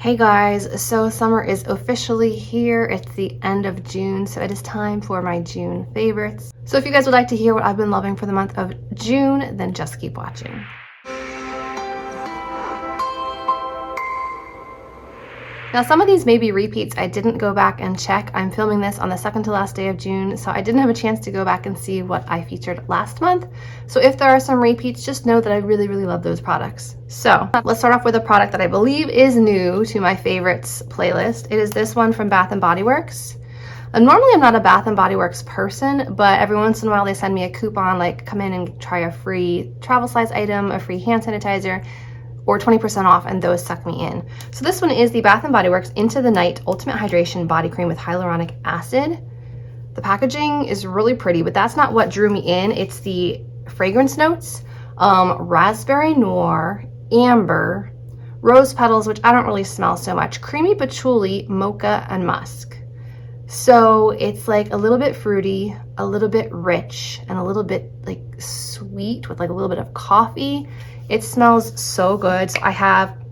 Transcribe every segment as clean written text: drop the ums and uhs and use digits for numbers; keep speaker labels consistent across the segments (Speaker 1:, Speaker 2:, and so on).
Speaker 1: Hey guys, so summer is officially here. It's the end of June, so it is time for my June favorites. So if you guys would like to hear what I've been loving for the month of June, then just keep watching. Now some of these may be repeats. I didn't go back and check. I'm filming this on the second to last day of June, so I didn't have a chance to go back and see what I featured last month. So if there are some repeats, just know that I really love those products. So let's start off with a product that I believe is new to my favorites playlist. It is this one from Bath & Body Works. Normally I'm not a Bath & Body Works person, but every once in a while they send me a coupon, like come in and try a free travel size item, a free hand sanitizer, or 20% off, and those suck me in. So this one is the Bath & Body Works Into the Night Ultimate Hydration Body Cream with Hyaluronic Acid. The packaging is really pretty, but that's not what drew me in. It's the fragrance notes, raspberry noir, amber, rose petals, which I don't really smell so much, creamy patchouli, mocha, and musk. So it's like a little bit fruity, a little bit rich, and a little bit like sweet with like a little bit of coffee. It smells so good. So I have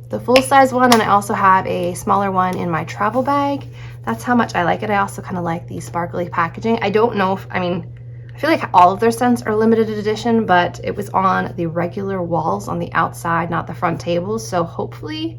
Speaker 1: the full-size one, and I also have a smaller one in my travel bag. That's how much I like it. I also kind of like the sparkly packaging. I don't know if, I feel like all of their scents are limited edition, but it was on the regular walls on the outside, not the front tables. So hopefully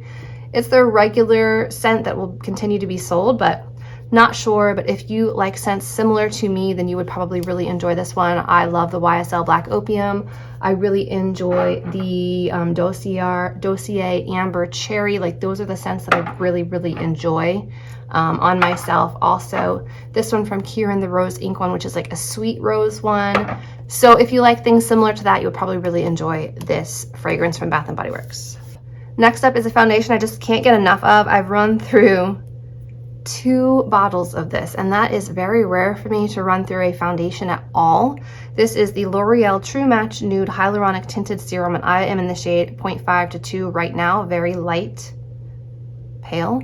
Speaker 1: it's their regular scent that will continue to be sold, but not sure. But if you like scents similar to me, then you would probably really enjoy this one. I love the YSL Black Opium. I really enjoy the Dossier Amber Cherry. Like those are the scents that I really enjoy on myself. Also, this one from Kieran, the Rose Ink one, which is like a sweet rose one. So if you like things similar to that, you'll probably really enjoy this fragrance from Bath & Body Works. Next up is a foundation I just can't get enough of. I've run through 2 bottles of this, and that is very rare for me to run through a foundation at all. This is the L'Oreal True Match Nude Hyaluronic Tinted Serum, and I am in the shade 0.5 to 2 right now, very light pale.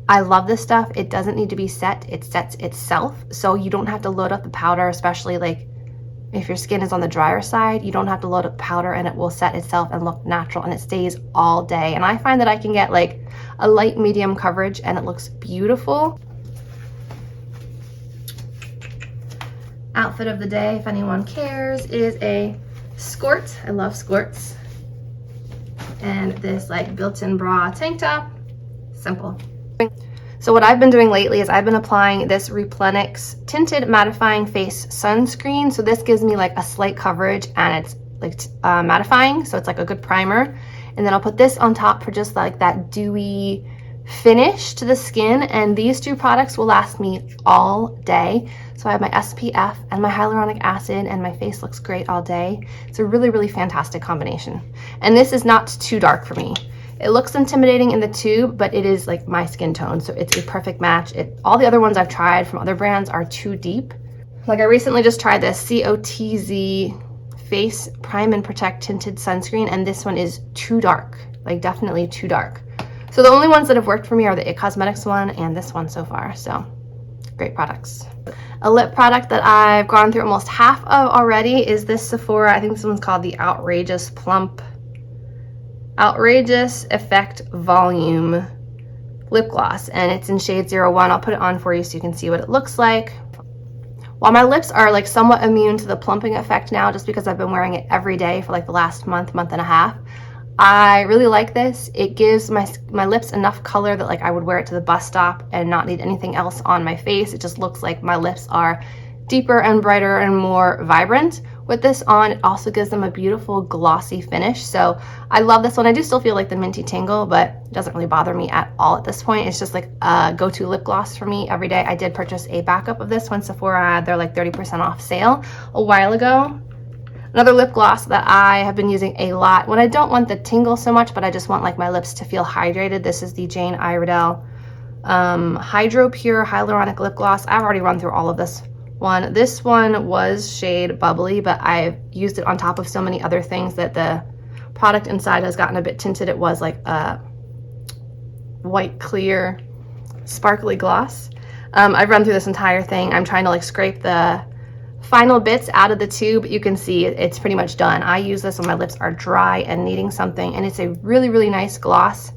Speaker 1: I love this stuff. It doesn't need to be set, it sets itself, so you don't have to load up the powder, especially like if your skin is on the drier side. You don't have to load up powder, and it will set itself and look natural, and it stays all day. And I find that I can get like a light medium coverage, and it looks beautiful. Outfit of the day, if anyone cares, is a skirt. I love skirts. And this like built-in bra tank top. Simple. So what I've been doing lately is I've been applying this Replenix Tinted Mattifying Face Sunscreen. So this gives me like a slight coverage, and it's like mattifying, so it's like a good primer. And then I'll put this on top for just like that dewy finish to the skin, and these 2 products will last me all day. So I have my SPF and my hyaluronic acid, and my face looks great all day. It's a really fantastic combination. And this is not too dark for me. It looks intimidating in the tube, but it is like my skin tone, so it's a perfect match. All the other ones I've tried from other brands are too deep. Like I recently just tried this COTZ Face Prime and Protect Tinted Sunscreen, and this one is too dark, like definitely too dark. So the only ones that have worked for me are the IT Cosmetics one and this one so far, so great products. A lip product that I've gone through almost half of already is this Sephora, I think this one's called the Outrageous Effect Volume Lip Gloss, and it's in shade 01. I'll put it on for you so you can see what it looks like. While my lips are like somewhat immune to the plumping effect now, just because I've been wearing it every day for like the last month and a half, I really like this. It gives my lips enough color that like I would wear it to the bus stop and not need anything else on my face. It just looks like my lips are deeper and brighter and more vibrant. With this on, it also gives them a beautiful glossy finish. So I love this one. I do still feel like the minty tingle, but it doesn't really bother me at all at this point. It's just like a go-to lip gloss for me every day. I did purchase a backup of this when Sephora had their like 30% off sale a while ago. Another lip gloss that I have been using a lot when I don't want the tingle so much, but I just want like my lips to feel hydrated. This is the Jane Iredale Hydro Pure Hyaluronic Lip Gloss. I've already run through all of this one. This one was shade Bubbly, but I've used it on top of so many other things that the product inside has gotten a bit tinted. It was like a white clear sparkly gloss. I've run through this entire thing. I'm trying to like scrape the final bits out of the tube. You can see it's pretty much done. I use this when my lips are dry and needing something, and it's a really nice gloss.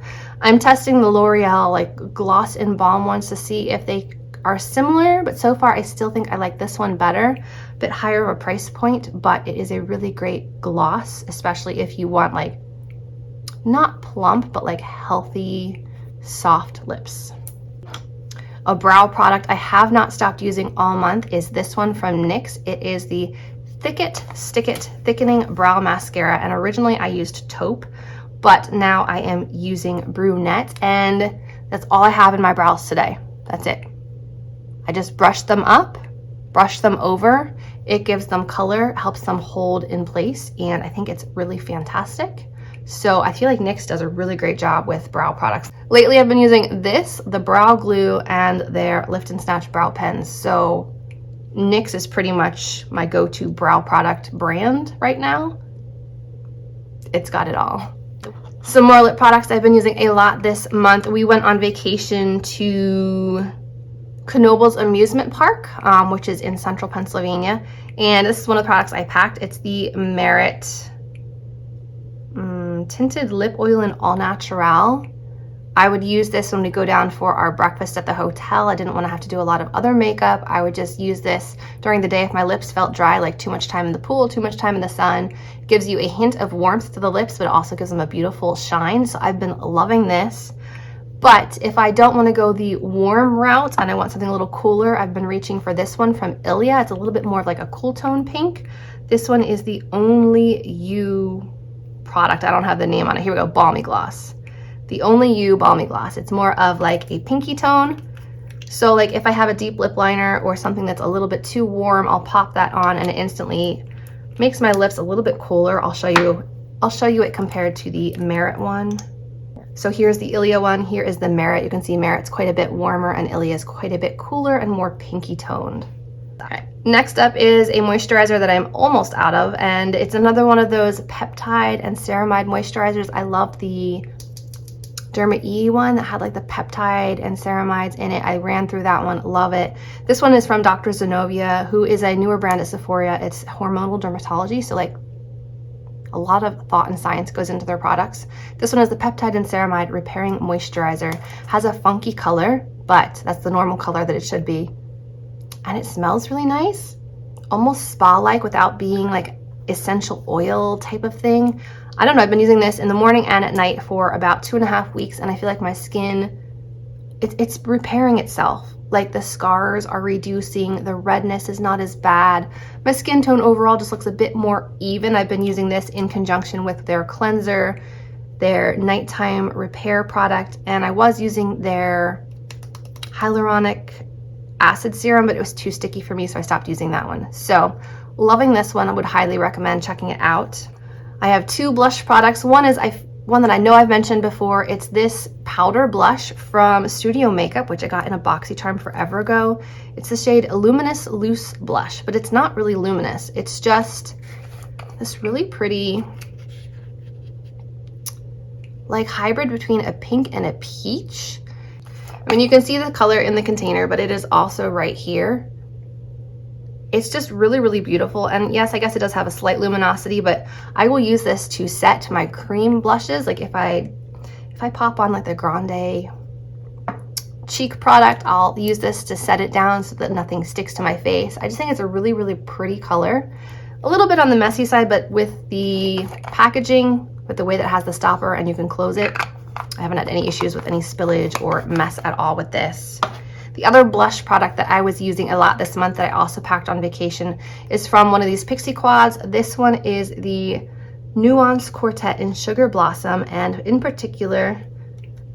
Speaker 1: I'm testing the L'Oreal like gloss and balm ones to see if they are similar, but so far I still think I like this one better. A bit higher of a price point, but it is a really great gloss, especially if you want like not plump, but like healthy, soft lips. A brow product I have not stopped using all month is this one from NYX. It is the Thick It, Stick It Thickening Brow Mascara, and originally I used taupe, but now I am using brunette, and that's all I have in my brows today. That's it. I just brush them up, brush them over. It gives them color, helps them hold in place, and I think it's really fantastic. So I feel like NYX does a really great job with brow products. Lately I've been using this, the brow glue, and their Lift and Snatch brow pens. So NYX is pretty much my go-to brow product brand right now. It's got it all. Some more lip products I've been using a lot this month. We went on vacation to Knoebels Amusement Park, which is in central Pennsylvania. And this is one of the products I packed. It's the Merit Tinted Lip Oil in All Natural. I would use this when we go down for our breakfast at the hotel. I didn't want to have to do a lot of other makeup. I would just use this during the day if my lips felt dry, like too much time in the pool, too much time in the sun. It gives you a hint of warmth to the lips, but it also gives them a beautiful shine. So I've been loving this. But if I don't want to go the warm route and I want something a little cooler, I've been reaching for this one from Ilia. It's a little bit more of like a cool tone pink. This one is the Only You product. I don't have the name on it. Here we go, Balmy Gloss. The Only You Balmy Gloss. It's more of like a pinky tone. So like if I have a deep lip liner or something that's a little bit too warm, I'll pop that on and it instantly makes my lips a little bit cooler. I'll show you it compared to the Merit one. So here's the Ilia one, here is the Merit. You can see Merit's quite a bit warmer and Ilia's quite a bit cooler and more pinky toned. Okay. Next up is a moisturizer that I'm almost out of, and it's another one of those peptide and ceramide moisturizers. I love the Dermalogica one that had like the peptide and ceramides in it. I ran through that one, love it. This one is from Dr. Zenobia, who is a newer brand at Sephora. It's hormonal dermatology, so like a lot of thought and science goes into their products. This one is the Peptide and Ceramide Repairing Moisturizer. Has a funky color, but that's the normal color that it should be. And it smells really nice, almost spa-like without being like essential oil type of thing. I don't know, I've been using this in the morning and at night for about 2.5 weeks, and I feel like my skin, it's repairing itself. Like the scars are reducing, the redness is not as bad. My skin tone overall just looks a bit more even. I've been using this in conjunction with their cleanser, their nighttime repair product, and I was using their hyaluronic acid serum, but it was too sticky for me, so I stopped using that one. So loving this one. I would highly recommend checking it out. I have two blush products. One is one that I know I've mentioned before. It's this powder blush from Studio Makeup, which I got in a BoxyCharm forever ago. It's the shade Luminous Loose Blush, but it's not really luminous. It's just this really pretty like hybrid between a pink and a peach. I mean, you can see the color in the container, but it is also right here. It's just really, really beautiful. And yes, I guess it does have a slight luminosity, but I will use this to set my cream blushes. Like if I pop on like the Grande cheek product, I'll use this to set it down so that nothing sticks to my face. I just think it's a really, really pretty color. A little bit on the messy side, but with the packaging, with the way that it has the stopper and you can close it, I haven't had any issues with any spillage or mess at all with this. The other blush product that I was using a lot this month that I also packed on vacation is from one of these Pixie Quads. This one is the Nuance Quartet in Sugar Blossom, and in particular,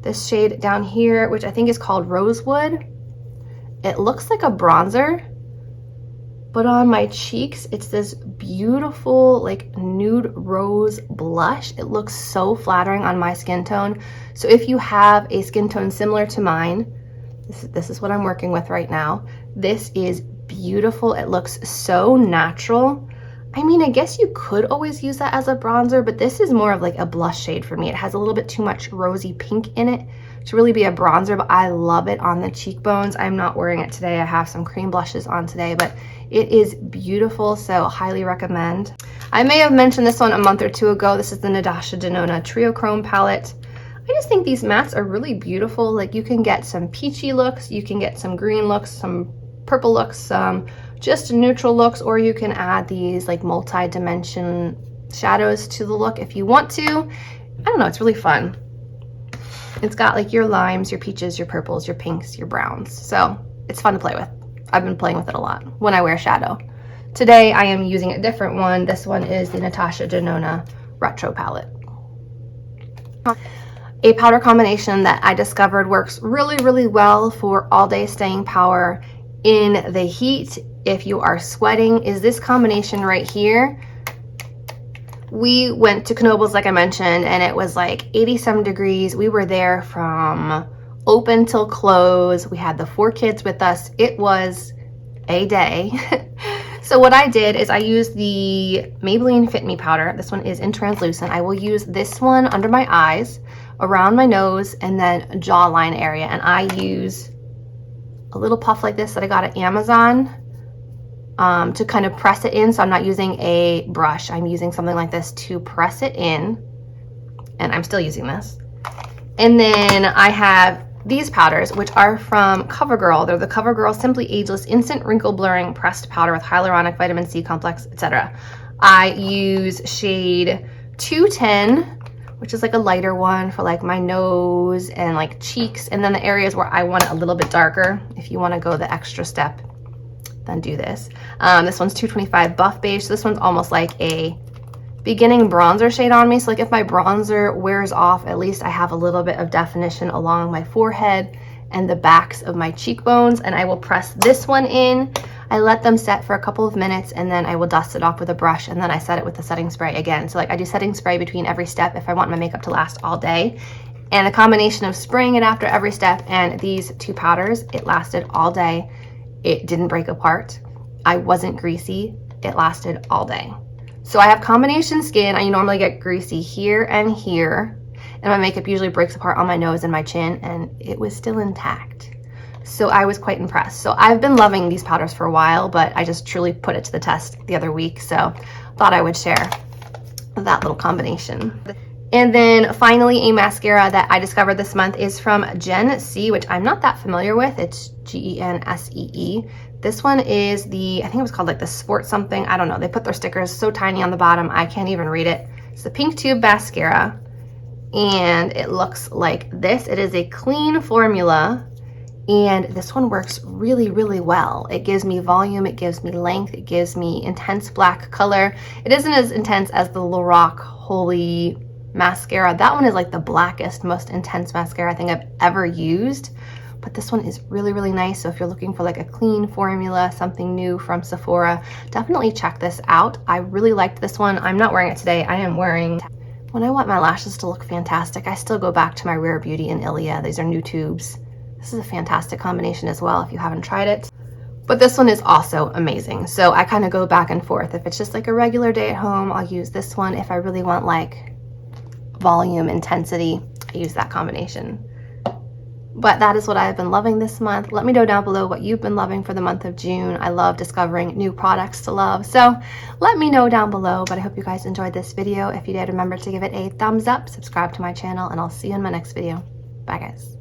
Speaker 1: this shade down here, which I think is called Rosewood. It looks like a bronzer, but on my cheeks, it's this beautiful like nude rose blush. It looks so flattering on my skin tone. So if you have a skin tone similar to mine, this is what I'm working with right now. This is beautiful. It looks so natural. I mean, I guess you could always use that as a bronzer, but this is more of like a blush shade for me. It has a little bit too much rosy pink in it to really be a bronzer, but I love it on the cheekbones. I'm not wearing it today. I have some cream blushes on today, but it is beautiful, so highly recommend. I may have mentioned this one a month or two ago. This is the Nadasha Denona Trio Chrome palette. I just think these mattes are really beautiful. Like you can get some peachy looks, you can get some green looks, some purple looks, some just neutral looks, or you can add these like multi-dimension shadows to the look if you want to. I don't know, it's really fun. It's got like your limes, your peaches, your purples, your pinks, your browns. So it's fun to play with. I've been playing with it a lot when I wear shadow. Today I am using a different one. This one is the Natasha Denona Retro Palette. A powder combination that I discovered works really, really well for all day staying power in the heat if you are sweating is this combination right here. We went to Knoebels, like I mentioned, and it was like 80-some degrees. We were there from open till close. We had the 4 kids with us. It was a day. So what I did is I used the Maybelline Fit Me powder. This one is in translucent. I will use this one under my eyes, around my nose, and then jawline area. And I use a little puff like this that I got at Amazon to kind of press it in. So I'm not using a brush. I'm using something like this to press it in. And I'm still using this. And then I have these powders, which are from CoverGirl. They're the CoverGirl Simply Ageless Instant Wrinkle Blurring Pressed Powder with Hyaluronic Vitamin C Complex, etc. I use shade 210, which is like a lighter one for like my nose and like cheeks, and then the areas where I want it a little bit darker. If you want to go the extra step, then do this. This one's 225 Buff Beige. So this one's almost like a beginning bronzer shade on me. So like if my bronzer wears off, at least I have a little bit of definition along my forehead and the backs of my cheekbones. And I will press this one in. I let them set for a couple of minutes, and then I will dust it off with a brush, and then I set it with the setting spray again. So like I do setting spray between every step if I want my makeup to last all day. And the combination of spraying it after every step and these 2 powders, it lasted all day. It didn't break apart. I wasn't greasy. It lasted all day. So I have combination skin. I normally get greasy here and here, and my makeup usually breaks apart on my nose and my chin, and it was still intact. So I was quite impressed. So I've been loving these powders for a while, but I just truly put it to the test the other week. So thought I would share that little combination. And then finally, a mascara that I discovered this month is from Gen C, which I'm not that familiar with. It's Gensee. This one is the, I think it was called like the Sport something. I don't know. They put their stickers so tiny on the bottom, I can't even read it. It's the Pink Tube Mascara, and it looks like this. It is a clean formula, and this one works really, really well. It gives me volume, it gives me length, it gives me intense black color. It isn't as intense as the Lorac Holy mascara. That one is like the blackest, most intense mascara I think I've ever used. But this one is really, really nice. So if you're looking for like a clean formula, something new from Sephora, definitely check this out. I really liked this one. I'm not wearing it today. I am wearing, when I want my lashes to look fantastic, I still go back to my Rare Beauty and Ilia. These are new tubes. This is a fantastic combination as well if you haven't tried it. But this one is also amazing. So I kind of go back and forth. If it's just like a regular day at home, I'll use this one. If I really want like volume, intensity, I use that combination. But that is what I've been loving this month. Let me know down below what you've been loving for the month of June. I love discovering new products to love. So let me know down below. But I hope you guys enjoyed this video. If you did, remember to give it a thumbs up, subscribe to my channel, and I'll see you in my next video. Bye guys.